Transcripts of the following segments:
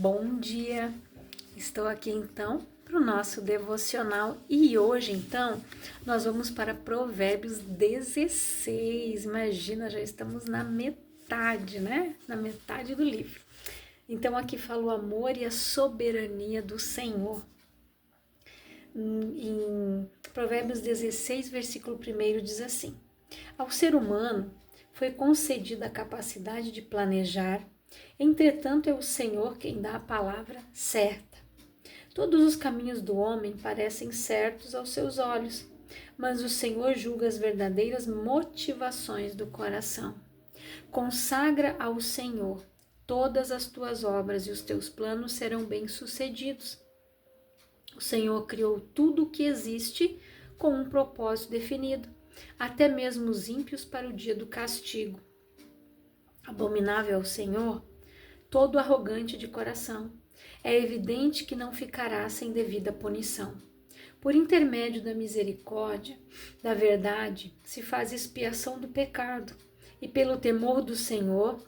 Bom dia! Estou aqui então para o nosso devocional e hoje então nós vamos para Provérbios 16. Imagina, já estamos na metade, né? Na metade do livro. Então aqui fala o amor e a soberania do Senhor. Em Provérbios 16, versículo 1 diz assim: Ao ser humano foi concedida a capacidade de planejar. Entretanto, é o Senhor quem dá a palavra certa. Todos os caminhos do homem parecem certos aos seus olhos, mas o Senhor julga as verdadeiras motivações do coração. Consagra ao Senhor todas as tuas obras e os teus planos serão bem-sucedidos. O Senhor criou tudo o que existe com um propósito definido, até mesmo os ímpios para o dia do castigo. Abominável ao Senhor todo arrogante de coração. É evidente que não ficará sem devida punição. Por intermédio da misericórdia, da verdade, se faz expiação do pecado, e pelo temor do Senhor,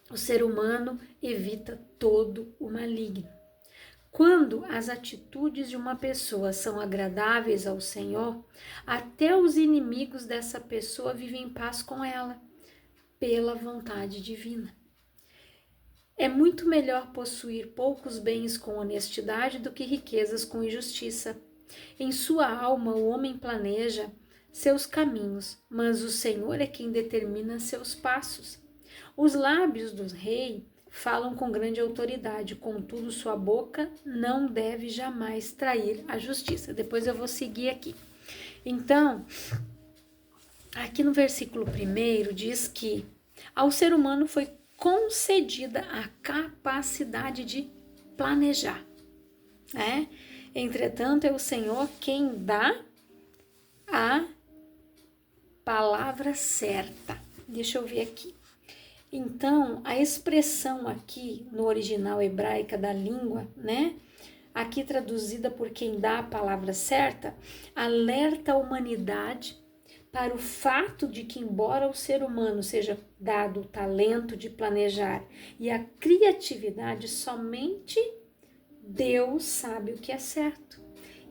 o ser humano evita todo o maligno. Quando as atitudes de uma pessoa são agradáveis ao Senhor, até os inimigos dessa pessoa vivem em paz com ela, pela vontade divina. É muito melhor possuir poucos bens com honestidade do que riquezas com injustiça. Em sua alma o homem planeja seus caminhos, mas o Senhor é quem determina seus passos. Os lábios do rei falam com grande autoridade, contudo sua boca não deve jamais trair a justiça. Depois eu vou seguir aqui. Então, aqui no versículo 1 diz que ao ser humano foi concedida a capacidade de planejar, né? Entretanto, é o Senhor quem dá a palavra certa. Deixa eu ver aqui. Então, a expressão aqui no original hebraica da língua, né? Aqui traduzida por quem dá a palavra certa, alerta a humanidade para o fato de que, embora ao ser humano seja dado o talento de planejar e a criatividade, somente Deus sabe o que é certo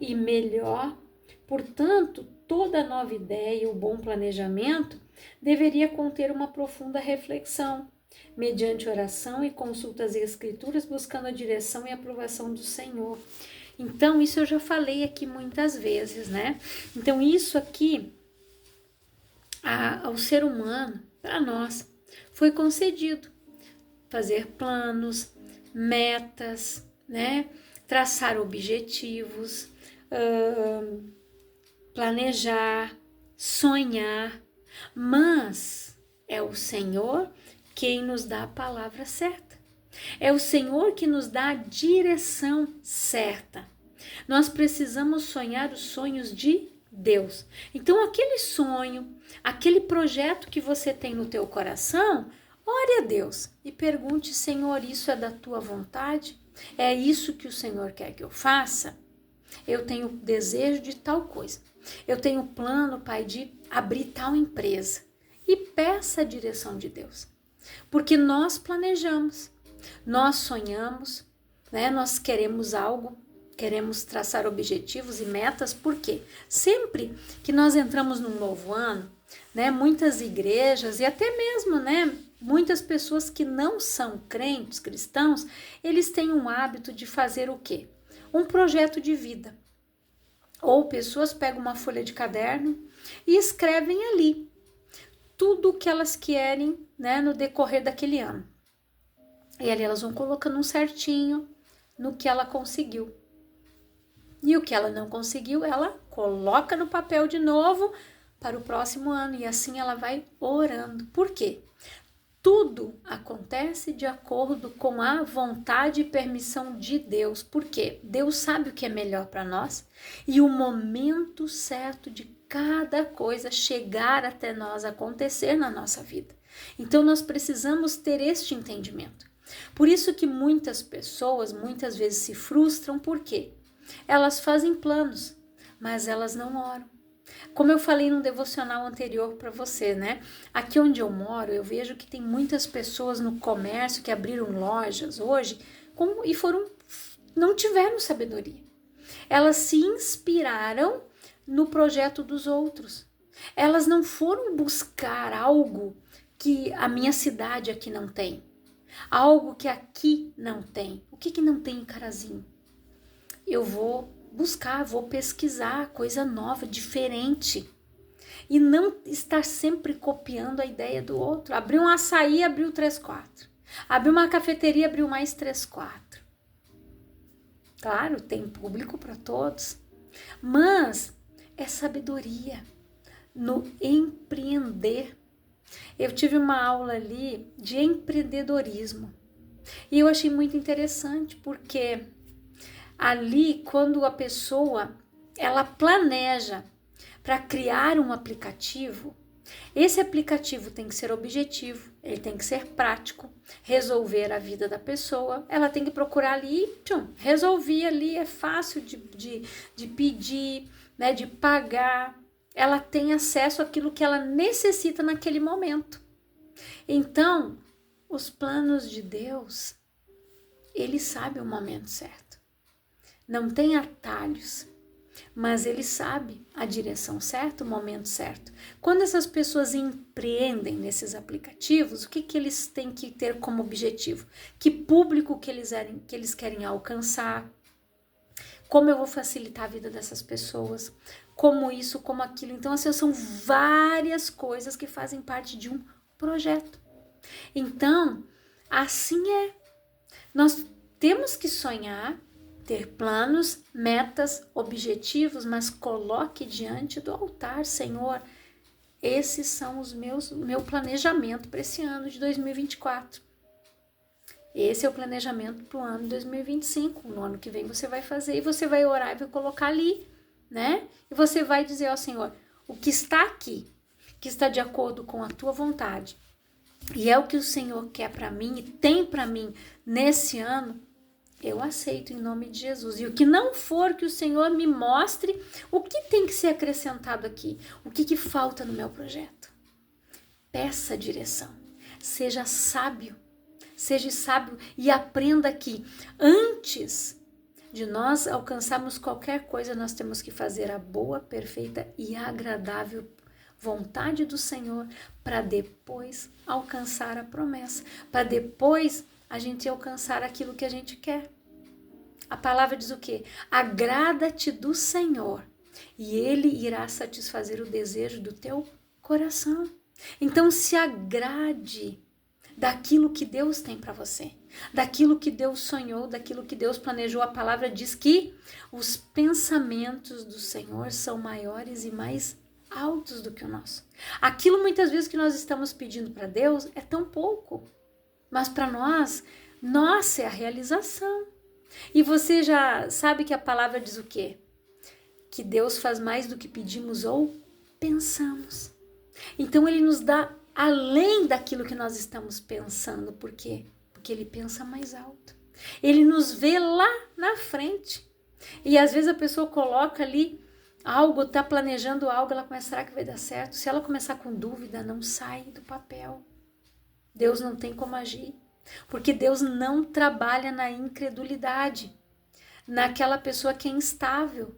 e melhor. Portanto, toda nova ideia e o bom planejamento deveria conter uma profunda reflexão, mediante oração e consulta às Escrituras, buscando a direção e aprovação do Senhor. Então, isso eu já falei aqui muitas vezes, né? Então, isso aqui ao ser humano, para nós, foi concedido fazer planos, metas, né? Traçar objetivos, planejar, sonhar, mas é o Senhor quem nos dá a palavra certa. É o Senhor que nos dá a direção certa. Nós precisamos sonhar os sonhos de Deus. Então, aquele sonho, aquele projeto que você tem no teu coração, ore a Deus e pergunte: Senhor, isso é da tua vontade? É isso que o Senhor quer que eu faça? Eu tenho desejo de tal coisa. Eu tenho plano, Pai, de abrir tal empresa. E peça a direção de Deus. Porque nós planejamos, nós sonhamos, né? Nós queremos algo, queremos traçar objetivos e metas. Por quê? Sempre que nós entramos num novo ano, né? Muitas igrejas e até mesmo, né? Muitas pessoas que não são crentes, cristãos, eles têm um hábito de fazer o quê? Um projeto de vida. Ou pessoas pegam uma folha de caderno e escrevem ali tudo o que elas querem, né, no decorrer daquele ano. E ali elas vão colocando um certinho no que ela conseguiu. E o que ela não conseguiu, ela coloca no papel de novo para o próximo ano. E assim ela vai orando. Por quê? Tudo acontece de acordo com a vontade e permissão de Deus. Por quê? Deus sabe o que é melhor para nós e o momento certo de cada coisa chegar até nós, acontecer na nossa vida. Então, nós precisamos ter este entendimento. Por isso que muitas pessoas, muitas vezes se frustram. Por quê? Elas fazem planos, mas elas não oram. Como eu falei no devocional anterior para você, né? Aqui onde eu moro, eu vejo que tem muitas pessoas no comércio que abriram lojas hoje não tiveram sabedoria. Elas se inspiraram no projeto dos outros. Elas não foram buscar algo que a minha cidade aqui não tem. Algo que aqui não tem. O que não tem em Carazinho? Eu vou buscar, vou pesquisar coisa nova, diferente. E não estar sempre copiando a ideia do outro. Abriu um açaí, abriu 3, 4. Abriu uma cafeteria, abriu mais 3, 4. Claro, tem público para todos. Mas é sabedoria no empreender. Eu tive uma aula ali de empreendedorismo. E eu achei muito interessante, porque ali, quando a pessoa ela planeja para criar um aplicativo, esse aplicativo tem que ser objetivo, ele tem que ser prático, resolver a vida da pessoa, ela tem que procurar ali, resolver ali, é fácil de pedir, né, de pagar, ela tem acesso àquilo que ela necessita naquele momento. Então, os planos de Deus, Ele sabe o momento certo. Não tem atalhos, mas Ele sabe a direção certa, o momento certo. Quando essas pessoas empreendem nesses aplicativos, o que eles têm que ter como objetivo? Que público que eles querem alcançar? Como eu vou facilitar a vida dessas pessoas? Como isso, como aquilo. Então, assim, são várias coisas que fazem parte de um projeto. Então, assim é. Nós temos que sonhar, ter planos, metas, objetivos, mas coloque diante do altar, Senhor, esses são meu planejamento para esse ano de 2024. Esse é o planejamento para o ano de 2025. No ano que vem você vai fazer e você vai orar e vai colocar ali, né? E você vai dizer ao Senhor, o que está aqui, que está de acordo com a tua vontade, e é o que o Senhor quer para mim e tem para mim nesse ano, eu aceito em nome de Jesus. E o que não for, que o Senhor me mostre o que tem que ser acrescentado aqui, o que falta no meu projeto. Peça direção, seja sábio e aprenda que antes de nós alcançarmos qualquer coisa, nós temos que fazer a boa, perfeita e agradável vontade do Senhor para depois alcançar a promessa, para depois a gente alcançar aquilo que a gente quer. A palavra diz o quê? Agrada-te do Senhor e Ele irá satisfazer o desejo do teu coração. Então se agrade daquilo que Deus tem para você, daquilo que Deus sonhou, daquilo que Deus planejou. A palavra diz que os pensamentos do Senhor são maiores e mais altos do que o nosso. Aquilo muitas vezes que nós estamos pedindo para Deus é tão pouco, mas para nós, nossa, é a realização. E você já sabe que a palavra diz o quê? Que Deus faz mais do que pedimos ou pensamos. Então Ele nos dá além daquilo que nós estamos pensando. Por quê? Porque Ele pensa mais alto. Ele nos vê lá na frente. E às vezes a pessoa coloca ali algo, está planejando algo, ela começa, será que vai dar certo? Se ela começar com dúvida, não sai do papel. Deus não tem como agir. Porque Deus não trabalha na incredulidade, naquela pessoa que é instável,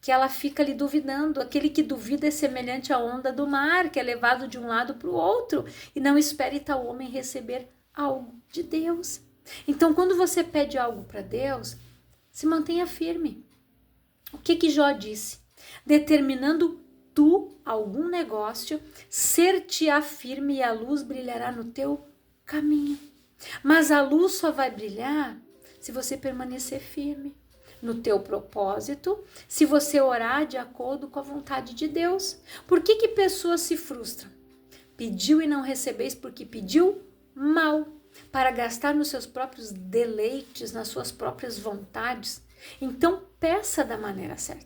que ela fica ali duvidando. Aquele que duvida é semelhante à onda do mar, que é levado de um lado para o outro, e não espere tal homem receber algo de Deus. Então, quando você pede algo para Deus, se mantenha firme. O que Jó disse? Determinando tu algum negócio, ser-te-á firme e a luz brilhará no teu caminho. Mas a luz só vai brilhar se você permanecer firme no teu propósito, se você orar de acordo com a vontade de Deus. Por que pessoas se frustram? Pediu e não recebeis porque pediu mal, para gastar nos seus próprios deleites, nas suas próprias vontades. Então peça da maneira certa.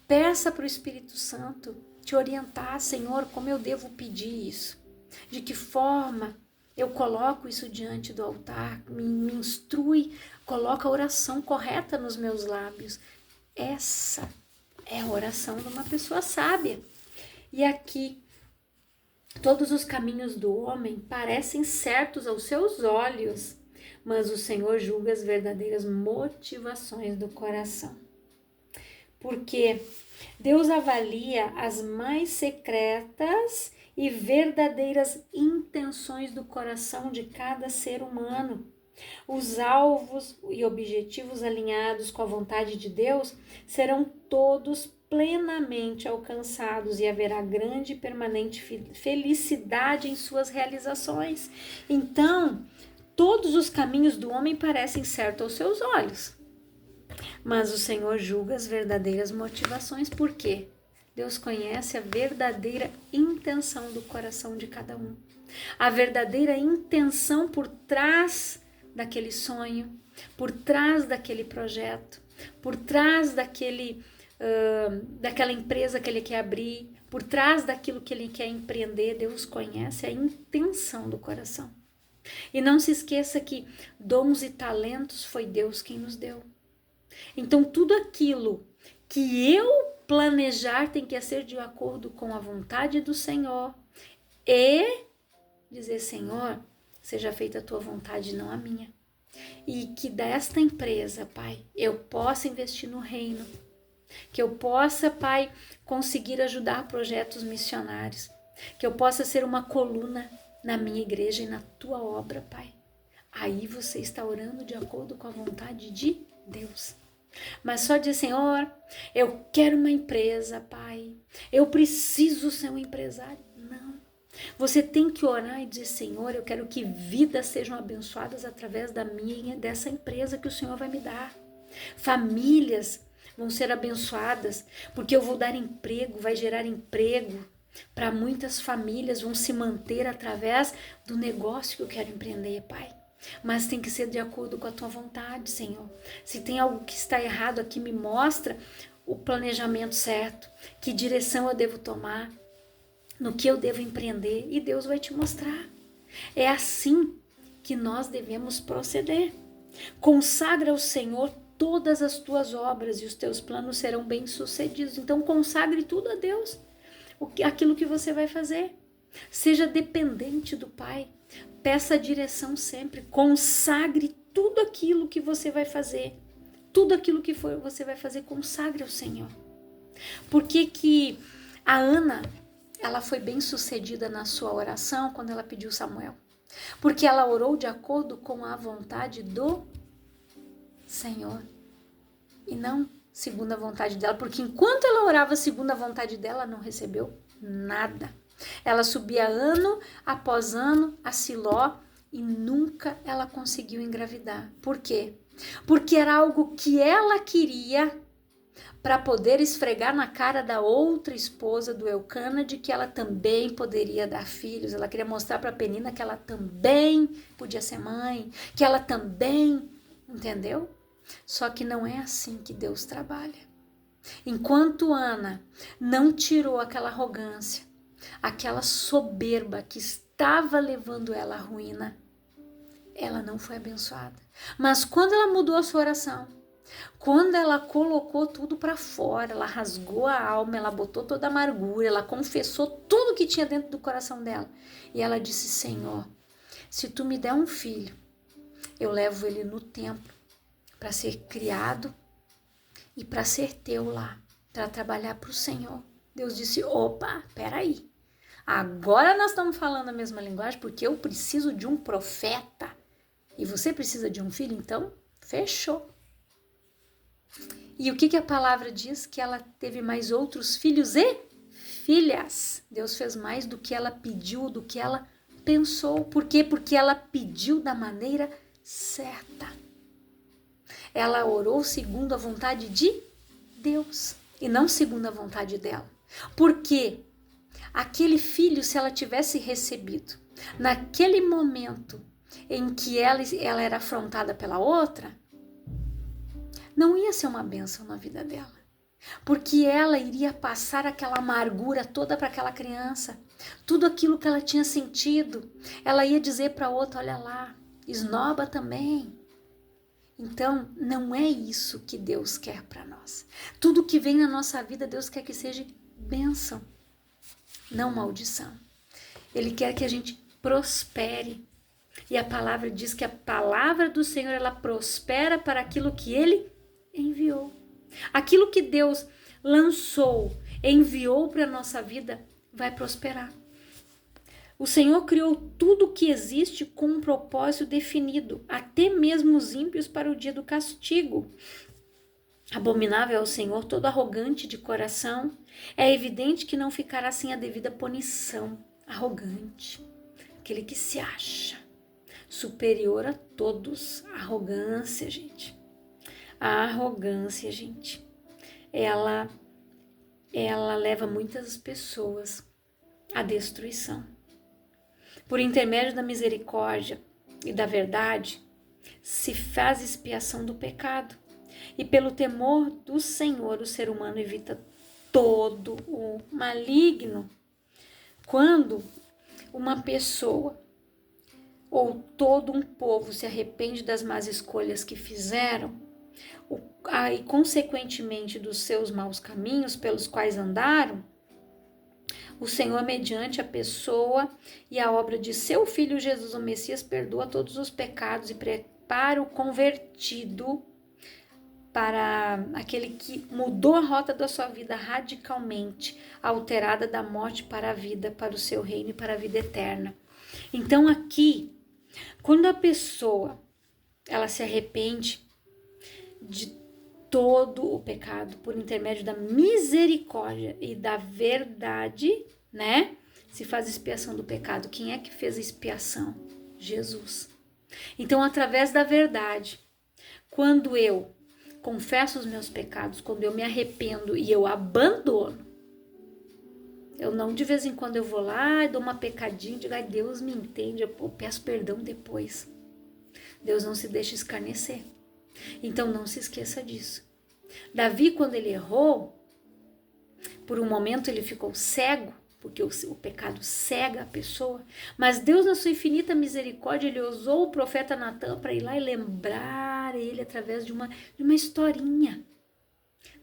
Peça para o Espírito Santo te orientar, Senhor, como eu devo pedir isso? De que forma eu coloco isso diante do altar? Me instrui, coloca a oração correta nos meus lábios. Essa é a oração de uma pessoa sábia. E aqui, todos os caminhos do homem parecem certos aos seus olhos, mas o Senhor julga as verdadeiras motivações do coração. Porque Deus avalia as mais secretas e verdadeiras intenções do coração de cada ser humano. Os alvos e objetivos alinhados com a vontade de Deus serão todos plenamente alcançados e haverá grande e permanente felicidade em suas realizações. Então, todos os caminhos do homem parecem certos aos seus olhos, mas o Senhor julga as verdadeiras motivações. Por quê? Deus conhece a verdadeira intenção do coração de cada um. A verdadeira intenção por trás daquele sonho, por trás daquele projeto, por trás daquela empresa que ele quer abrir, por trás daquilo que ele quer empreender. Deus conhece a intenção do coração. E não se esqueça que dons e talentos foi Deus quem nos deu. Então tudo aquilo que eu planejar tem que ser de acordo com a vontade do Senhor e dizer: Senhor, seja feita a tua vontade, não a minha. E que desta empresa, Pai, eu possa investir no reino, que eu possa, Pai, conseguir ajudar projetos missionários, que eu possa ser uma coluna na minha igreja e na tua obra, Pai. Aí você está orando de acordo com a vontade de Deus. Mas só dizer: Senhor, eu quero uma empresa, Pai, eu preciso ser um empresário. Não. Você tem que orar e dizer: Senhor, eu quero que vidas sejam abençoadas através dessa empresa que o Senhor vai me dar. Famílias vão ser abençoadas, porque eu vou dar emprego, vai gerar emprego para muitas famílias, vão se manter através do negócio que eu quero empreender, Pai. Mas tem que ser de acordo com a tua vontade, Senhor. Se tem algo que está errado aqui, me mostra o planejamento certo, que direção eu devo tomar, no que eu devo empreender, e Deus vai te mostrar. É assim que nós devemos proceder. Consagra ao Senhor todas as tuas obras e os teus planos serão bem-sucedidos. Então consagre tudo a Deus, aquilo que você vai fazer. Seja dependente do Pai. Peça direção sempre. Consagre tudo aquilo que você vai fazer. Tudo aquilo que você vai fazer, consagre ao Senhor. Por que a Ana, ela foi bem sucedida na sua oração quando ela pediu Samuel? Porque ela orou de acordo com a vontade do Senhor e não segundo a vontade dela, porque enquanto ela orava segundo a vontade dela, ela não recebeu nada. Ela subia ano após ano a Siló e nunca ela conseguiu engravidar. Por quê? Porque era algo que ela queria para poder esfregar na cara da outra esposa do Eucana de que ela também poderia dar filhos. Ela queria mostrar para Penina que ela também podia ser mãe, que ela também, entendeu? Só que não é assim que Deus trabalha. Enquanto Ana não tirou aquela arrogância, aquela soberba que estava levando ela à ruína, ela não foi abençoada. Mas quando ela mudou a sua oração, quando ela colocou tudo para fora, ela rasgou a alma, ela botou toda a amargura, ela confessou tudo que tinha dentro do coração dela. E ela disse: Senhor, se tu me der um filho, eu levo ele no templo para ser criado e para ser teu lá, para trabalhar para o Senhor. Deus disse: opa, peraí, agora nós estamos falando a mesma linguagem, porque eu preciso de um profeta e você precisa de um filho, então fechou. E o que a palavra diz? Que ela teve mais outros filhos e filhas. Deus fez mais do que ela pediu, do que ela pensou. Por quê? Porque ela pediu da maneira certa. Ela orou segundo a vontade de Deus e não segundo a vontade dela. Porque aquele filho, se ela tivesse recebido naquele momento em que ela era afrontada pela outra, não ia ser uma bênção na vida dela, porque ela iria passar aquela amargura toda para aquela criança, tudo aquilo que ela tinha sentido, ela ia dizer para outra: olha lá, esnoba também. Então, não é isso que Deus quer para nós. Tudo que vem na nossa vida, Deus quer que seja bênção, não maldição. Ele quer que a gente prospere, E a palavra diz que a palavra do Senhor, ela prospera para aquilo que Ele enviou. Aquilo que Deus lançou, enviou para a nossa vida, vai prosperar. O Senhor criou tudo que existe com um propósito definido, até mesmo os ímpios para o dia do castigo. Abominável é o Senhor, todo arrogante de coração. É evidente que não ficará sem a devida punição. Arrogante, aquele que se acha superior a todos. Arrogância, gente. A arrogância, gente, ela leva muitas pessoas à destruição. Por intermédio da misericórdia e da verdade, se faz expiação do pecado. E pelo temor do Senhor, o ser humano evita todo o maligno. Quando uma pessoa ou todo um povo se arrepende das más escolhas que fizeram, e consequentemente dos seus maus caminhos pelos quais andaram, o Senhor, mediante a pessoa e a obra de seu Filho Jesus, o Messias, perdoa todos os pecados e prepara o convertido para aquele que mudou a rota da sua vida radicalmente, alterada da morte para a vida, para o seu reino e para a vida eterna. Então aqui, quando a pessoa ela se arrepende de todo o pecado por intermédio da misericórdia e da verdade, né? Se faz expiação do pecado. Quem é que fez a expiação? Jesus. Então, através da verdade, quando eu confesso os meus pecados, quando eu me arrependo e eu abandono, eu não de vez em quando eu vou lá e dou uma pecadinha e digo, ai, Deus me entende, eu peço perdão depois. Deus não se deixa escarnecer. Então não se esqueça disso. Davi, quando ele errou, por um momento ele ficou cego, porque o pecado cega a pessoa, mas Deus, na sua infinita misericórdia, ele usou o profeta Natan para ir lá e lembrar ele através de uma historinha.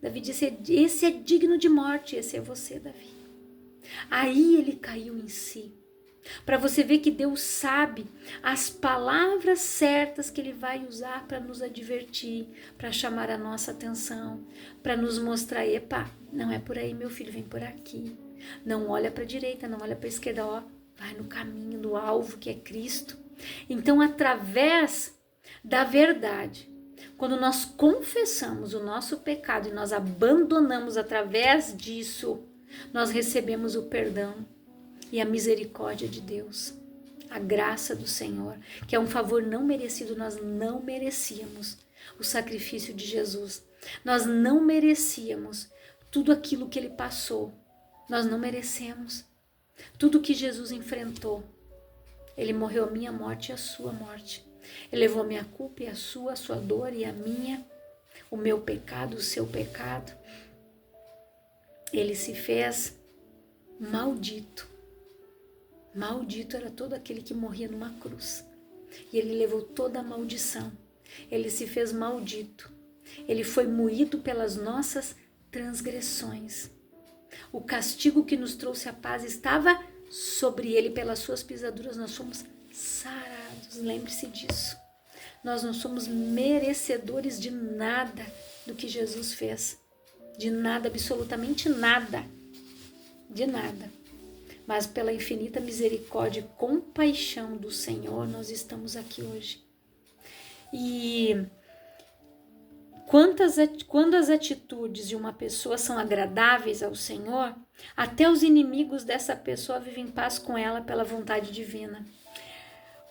Davi disse, esse é digno de morte, esse é você, Davi. Aí ele caiu em si. Para você ver que Deus sabe as palavras certas que Ele vai usar para nos advertir, para chamar a nossa atenção, para nos mostrar, epa, não é por aí, meu filho, vem por aqui. Não olha para a direita, não olha para a esquerda, ó, vai no caminho, no alvo que é Cristo. Então, através da verdade, quando nós confessamos o nosso pecado e nós abandonamos através disso, nós recebemos o perdão e a misericórdia de Deus, a graça do Senhor, que é um favor não merecido. Nós não merecíamos o sacrifício de Jesus. Nós não merecíamos tudo aquilo que Ele passou. Nós não merecemos tudo que Jesus enfrentou. Ele morreu a minha morte e a sua morte. Ele levou a minha culpa e a sua dor e a minha, o meu pecado, o seu pecado. Ele se fez maldito. Maldito era todo aquele que morria numa cruz. E ele levou toda a maldição. Ele se fez maldito. Ele foi moído pelas nossas transgressões. O castigo que nos trouxe a paz estava sobre ele. Pelas suas pisaduras nós somos sarados. Lembre-se disso. Nós não somos merecedores de nada do que Jesus fez. De nada, absolutamente nada. De nada. Mas pela infinita misericórdia e compaixão do Senhor, nós estamos aqui hoje. E quando as atitudes de uma pessoa são agradáveis ao Senhor, até os inimigos dessa pessoa vivem em paz com ela pela vontade divina.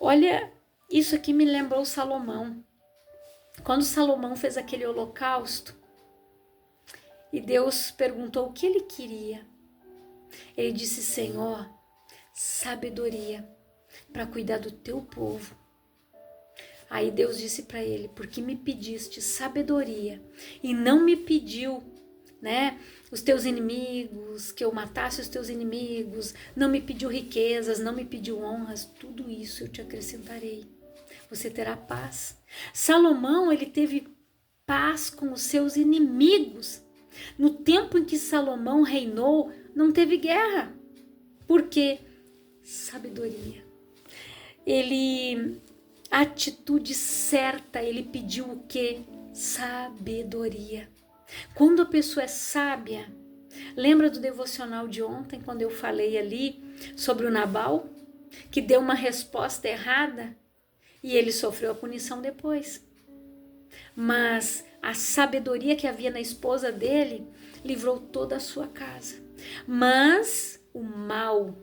Olha, isso aqui me lembrou Salomão. Quando Salomão fez aquele holocausto, e Deus perguntou o que ele queria. Ele disse, Senhor, sabedoria para cuidar do teu povo. Aí Deus disse para ele, porque me pediste sabedoria e não me pediu, né, os teus inimigos, que eu matasse os teus inimigos, não me pediu riquezas, não me pediu honras, tudo isso eu te acrescentarei. Você terá paz. Salomão, ele teve paz com os seus inimigos. No tempo em que Salomão reinou, não teve guerra. Por quê? Sabedoria. a atitude certa, ele pediu o quê? Sabedoria. Quando a pessoa é sábia, lembra do devocional de ontem, quando eu falei ali sobre o Nabal, que deu uma resposta errada e ele sofreu a punição depois. Mas a sabedoria que havia na esposa dele livrou toda a sua casa. Mas o mal,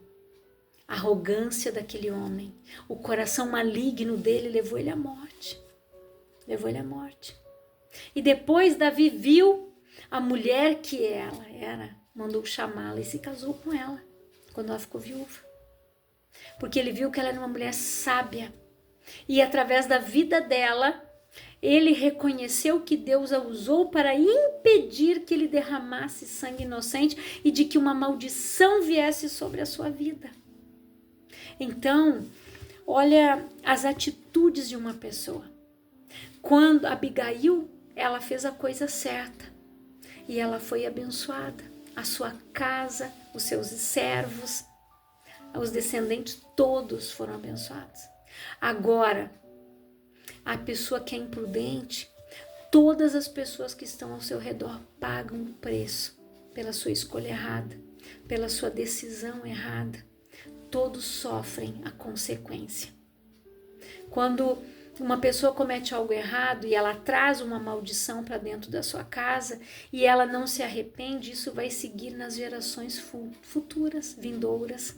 a arrogância daquele homem, o coração maligno dele levou ele à morte. Levou ele à morte. E depois Davi viu a mulher que ela era, mandou chamá-la e se casou com ela, quando ela ficou viúva. Porque ele viu que ela era uma mulher sábia. E através da vida dela, ele reconheceu que Deus a usou para impedir que ele derramasse sangue inocente e de que uma maldição viesse sobre a sua vida. Então, olha as atitudes de uma pessoa. Quando Abigail, ela fez a coisa certa e ela foi abençoada. A sua casa, os seus servos, os descendentes, todos foram abençoados. Agora, a pessoa que é imprudente, todas as pessoas que estão ao seu redor pagam o preço pela sua escolha errada, pela sua decisão errada. Todos sofrem a consequência. Quando uma pessoa comete algo errado e ela traz uma maldição para dentro da sua casa e ela não se arrepende, isso vai seguir nas gerações futuras, vindouras.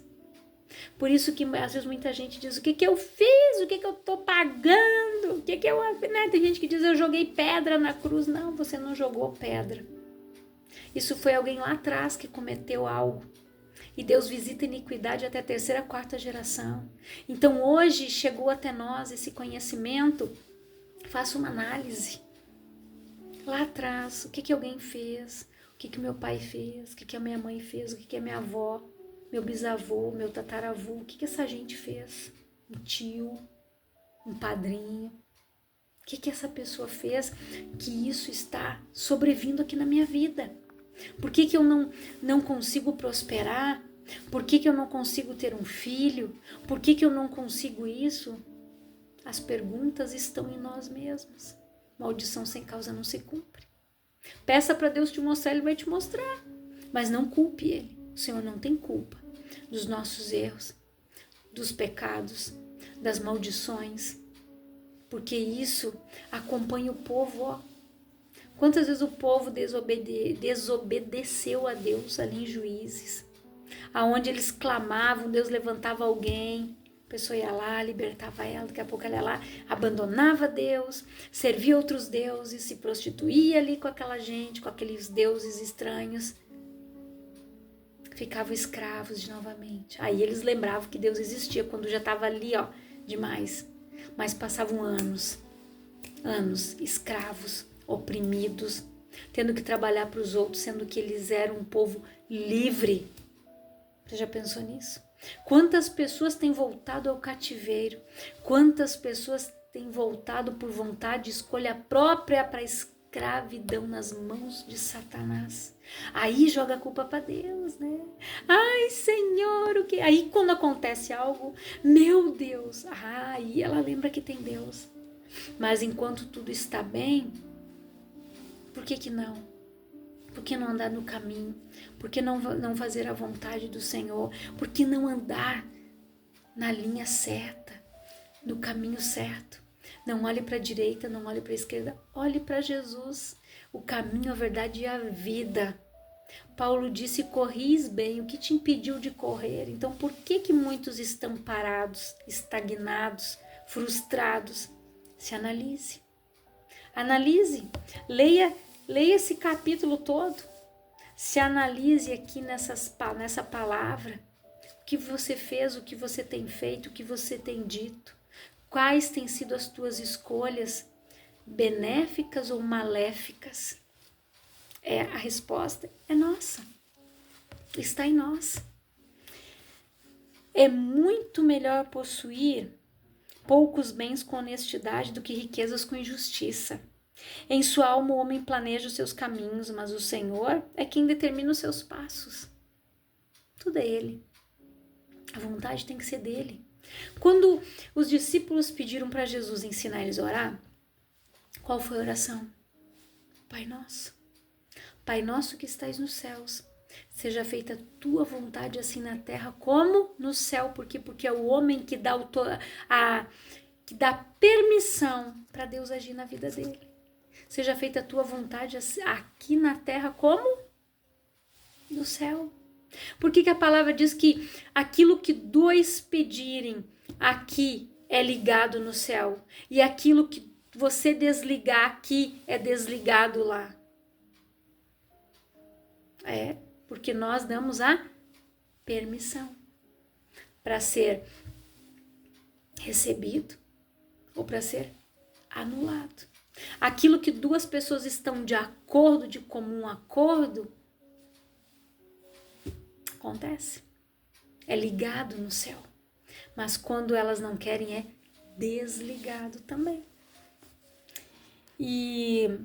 Por isso que às vezes muita gente diz, o que eu fiz, o que eu tô pagando, o que eu... Né? Tem gente que diz, eu joguei pedra na cruz. Não, você não jogou pedra. Isso foi alguém lá atrás que cometeu algo. E Deus visita a iniquidade até a terceira, quarta geração. Então hoje chegou até nós esse conhecimento. Faça uma análise. Lá atrás, o que alguém fez, o que meu pai fez, o que a minha mãe fez, o que a minha avó, meu bisavô, meu tataravô, o que essa gente fez? Um tio, um padrinho. O que essa pessoa fez que isso está sobrevindo aqui na minha vida? Por que eu não consigo prosperar? Por que eu não consigo ter um filho? Por que eu não consigo isso? As perguntas estão em nós mesmos. Maldição sem causa não se cumpre. Peça para Deus te mostrar, Ele vai te mostrar. Mas não culpe Ele. O Senhor não tem culpa dos nossos erros, dos pecados, das maldições. Porque isso acompanha o povo, ó. Quantas vezes o povo desobedeceu a Deus ali em Juízes, aonde eles clamavam, Deus levantava alguém, a pessoa ia lá, libertava ela, daqui a pouco ela ia lá, abandonava Deus, servia outros deuses, se prostituía ali com aquela gente, com aqueles deuses estranhos, ficavam escravos novamente. Aí eles lembravam que Deus existia quando já estava ali, ó, demais. Mas passavam anos escravos, oprimidos, tendo que trabalhar para os outros, sendo que eles eram um povo livre. Você já pensou nisso? Quantas pessoas têm voltado ao cativeiro? Quantas pessoas têm voltado por vontade, escolha própria para a escravidão nas mãos de Satanás? Aí joga a culpa para Deus, né? Ai, Senhor, o que? Aí quando acontece algo, meu Deus, aí ela lembra que tem Deus. Mas enquanto tudo está bem, por que não? Por que não andar no caminho? Por que não fazer a vontade do Senhor? Por que não andar na linha certa, no caminho certo? Não olhe para a direita, não olhe para a esquerda, olhe para Jesus, o caminho, a verdade e a vida. Paulo disse, corris bem, o que te impediu de correr? Então por que muitos estão parados, estagnados, frustrados? Se analise. Analise, leia esse capítulo todo, se analise aqui nessa palavra, o que você fez, o que você tem feito, o que você tem dito, quais têm sido as tuas escolhas, benéficas ou maléficas. A resposta é nossa, está em nós. É muito melhor possuir poucos bens com honestidade do que riquezas com injustiça. Em sua alma o homem planeja os seus caminhos, mas o Senhor é quem determina os seus passos. Tudo é Ele. A vontade tem que ser dEle. Quando os discípulos pediram para Jesus ensinar eles a orar, qual foi a oração? Pai nosso. Pai nosso que estais nos céus, seja feita a tua vontade assim na terra como no céu. Por quê? Porque é o homem que dá, que dá permissão para Deus agir na vida dele. Seja feita a tua vontade aqui na terra como no céu. Por que a palavra diz que aquilo que dois pedirem aqui é ligado no céu e aquilo que você desligar aqui é desligado lá? É porque nós damos a permissão para ser recebido ou para ser anulado. Aquilo que duas pessoas estão de acordo, de comum acordo, acontece. É ligado no céu. Mas quando elas não querem, é desligado também. E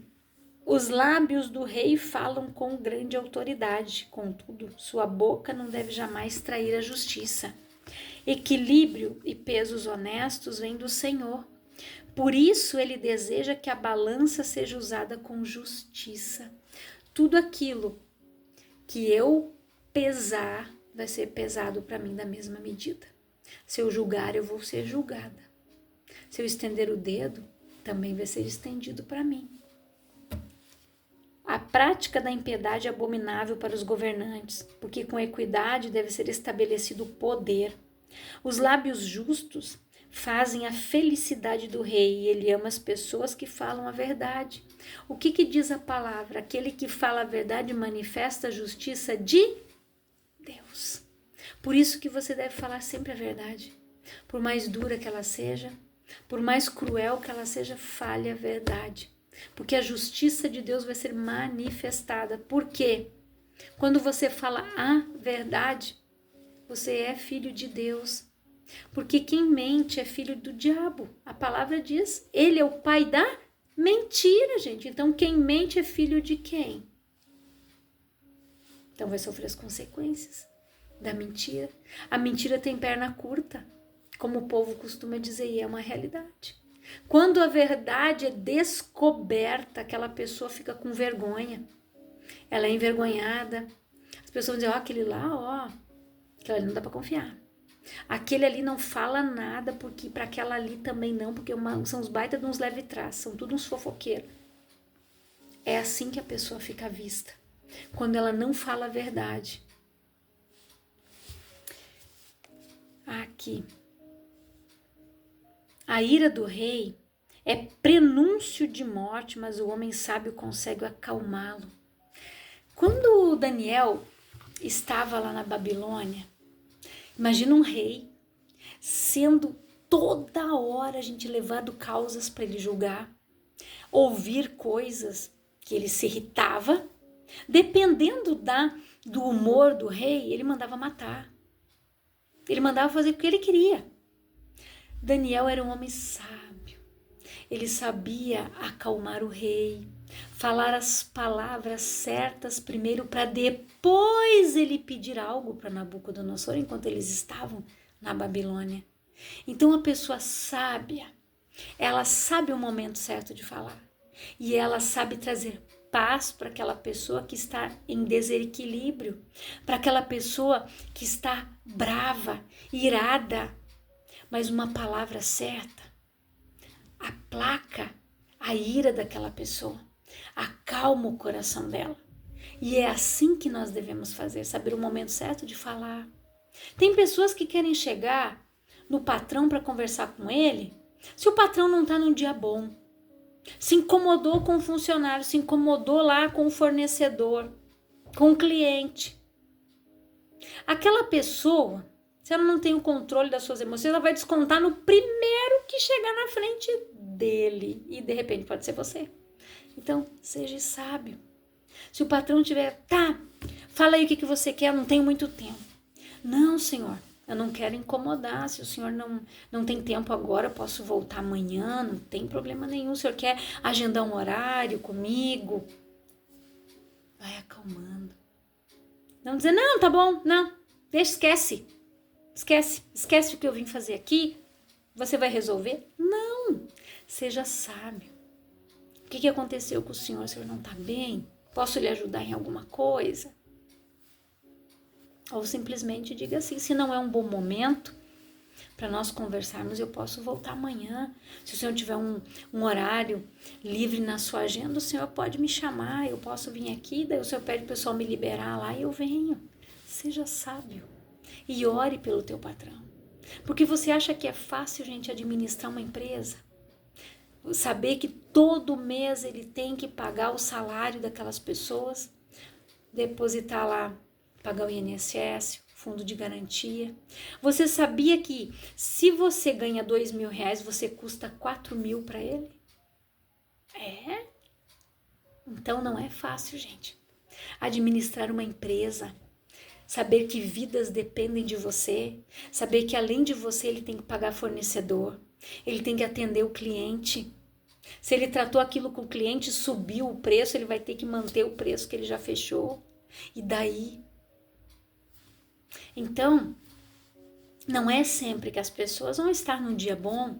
os lábios do rei falam com grande autoridade, contudo, sua boca não deve jamais trair a justiça. Equilíbrio e pesos honestos vêm do Senhor. Por isso ele deseja que a balança seja usada com justiça. Tudo aquilo que eu pesar vai ser pesado para mim da mesma medida. Se eu julgar, eu vou ser julgada. Se eu estender o dedo, também vai ser estendido para mim. A prática da impiedade é abominável para os governantes, porque com equidade deve ser estabelecido o poder. Os lábios justos fazem a felicidade do rei e ele ama as pessoas que falam a verdade. O que diz a palavra? Aquele que fala a verdade manifesta a justiça de Deus. Por isso que você deve falar sempre a verdade. Por mais dura que ela seja, por mais cruel que ela seja, fale a verdade. Porque a justiça de Deus vai ser manifestada. Por quê? Quando você fala a verdade, você é filho de Deus. Porque quem mente é filho do diabo. A palavra diz, ele é o pai da mentira, gente. Então, quem mente é filho de quem? Então, vai sofrer as consequências da mentira. A mentira tem perna curta, como o povo costuma dizer, e é uma realidade. Quando a verdade é descoberta, aquela pessoa fica com vergonha. Ela é envergonhada. As pessoas dizem, ó, aquele lá, ó, aquele ali não dá para confiar. Aquele ali não fala nada, porque para aquela ali também não, porque são os baita de uns leve-trás, são tudo uns fofoqueiros. É assim que a pessoa fica vista, quando ela não fala a verdade. Aqui. A ira do rei é prenúncio de morte, mas o homem sábio consegue acalmá-lo. Quando Daniel estava lá na Babilônia, imagina um rei sendo toda hora a gente levando causas para ele julgar, ouvir coisas que ele se irritava. Dependendo do humor do rei, ele mandava matar. Ele mandava fazer o que ele queria. Daniel era um homem sábio. Ele sabia acalmar o rei, falar as palavras certas primeiro para depois ele pedir algo para Nabucodonosor enquanto eles estavam na Babilônia. Então a pessoa sábia, ela sabe o momento certo de falar e ela sabe trazer paz para aquela pessoa que está em desequilíbrio, para aquela pessoa que está brava, irada, mas uma palavra certa aplaca a ira daquela pessoa, acalma o coração dela. E é assim que nós devemos fazer, saber o momento certo de falar. Tem pessoas que querem chegar no patrão para conversar com ele, se o patrão não está num dia bom, se incomodou com o funcionário, se incomodou lá com o fornecedor, com o cliente. Aquela pessoa, se ela não tem o controle das suas emoções, ela vai descontar no primeiro que chegar na frente dele. E de repente pode ser você. Então, seja sábio. Se o patrão tiver, tá, fala aí o que você quer, eu não tenho muito tempo. Não, senhor, eu não quero incomodar. Se o senhor não tem tempo agora, eu posso voltar amanhã, não tem problema nenhum. O senhor quer agendar um horário comigo? Vai acalmando. Não dizer, não, tá bom, não, deixa, esquece. esquece o que eu vim fazer aqui, você vai resolver? Não, seja sábio. O que aconteceu com o senhor? O senhor não está bem? Posso lhe ajudar em alguma coisa? Ou simplesmente diga assim, se não é um bom momento para nós conversarmos, eu posso voltar amanhã. Se o senhor tiver um horário livre na sua agenda, o senhor pode me chamar, eu posso vir aqui, daí o senhor pede o pessoal me liberar lá e eu venho. Seja sábio e ore pelo teu patrão. Porque você acha que é fácil, gente, administrar uma empresa? Saber que todo mês ele tem que pagar o salário daquelas pessoas, depositar lá, pagar o INSS, fundo de garantia. Você sabia que se você ganha R$2.000, você custa 4.000 para ele? É? Então não é fácil, gente. Administrar uma empresa, saber que vidas dependem de você, saber que além de você ele tem que pagar fornecedor, ele tem que atender o cliente. Se ele tratou aquilo com o cliente, subiu o preço, ele vai ter que manter o preço que ele já fechou. E daí? Então, não é sempre que as pessoas vão estar num dia bom,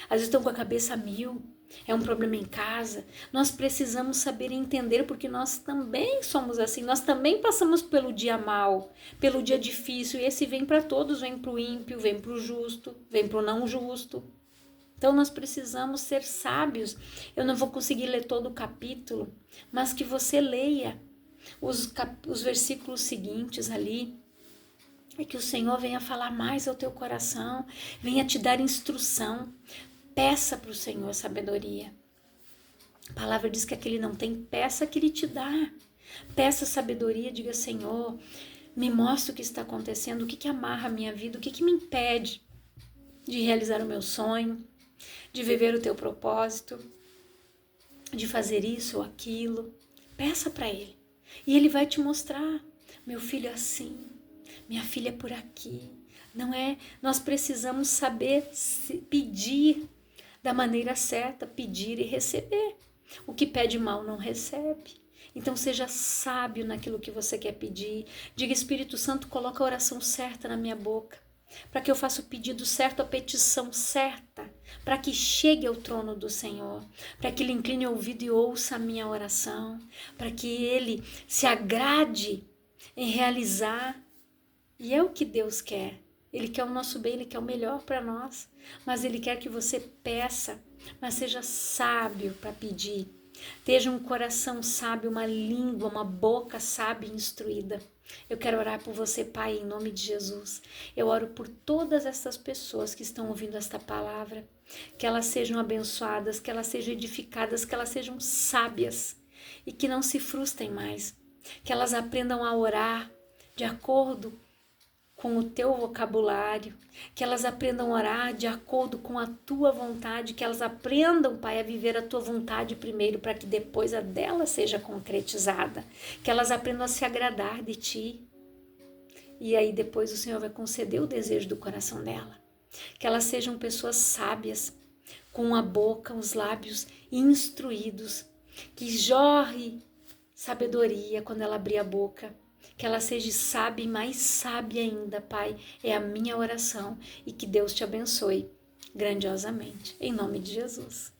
às vezes estão com a cabeça a mil, é um problema em casa. Nós precisamos saber entender, porque nós também somos assim, nós também passamos pelo dia mal, pelo dia difícil, e esse vem para todos, vem para o ímpio, vem para o justo, vem para o não justo. Então nós precisamos ser sábios. Eu não vou conseguir ler todo o capítulo, mas que você leia os versículos seguintes ali, e que o Senhor venha falar mais ao teu coração, venha te dar instrução. Peça para o Senhor sabedoria. A palavra diz que aquele não tem, peça que Ele te dá. Peça sabedoria, diga: Senhor, me mostra o que está acontecendo, o que amarra a minha vida, o que me impede de realizar o meu sonho, de viver o teu propósito, de fazer isso ou aquilo. Peça para Ele. E Ele vai te mostrar: meu filho é assim, minha filha é por aqui. Não é? Nós precisamos saber pedir da maneira certa, pedir e receber. O que pede mal não recebe. Então seja sábio naquilo que você quer pedir. Diga: Espírito Santo, coloca a oração certa na minha boca, para que eu faça o pedido certo, a petição certa, para que chegue ao trono do Senhor, para que Ele incline o ouvido e ouça a minha oração, para que Ele se agrade em realizar. E é o que Deus quer. Ele quer o nosso bem, Ele quer o melhor para nós, mas Ele quer que você peça, mas seja sábio para pedir. Tenha um coração sábio, uma língua, uma boca sábia e instruída. Eu quero orar por você, Pai, em nome de Jesus. Eu oro por todas essas pessoas que estão ouvindo esta palavra, que elas sejam abençoadas, que elas sejam edificadas, que elas sejam sábias e que não se frustrem mais, que elas aprendam a orar de acordo com o teu vocabulário, que elas aprendam a orar de acordo com a tua vontade, que elas aprendam, Pai, a viver a tua vontade primeiro, para que depois a dela seja concretizada, que elas aprendam a se agradar de ti, e aí depois o Senhor vai conceder o desejo do coração dela, que elas sejam pessoas sábias, com a boca, os lábios instruídos, que jorre sabedoria quando ela abrir a boca, que ela seja sábia e mais sábia ainda, Pai, é a minha oração, e que Deus te abençoe grandiosamente, em nome de Jesus.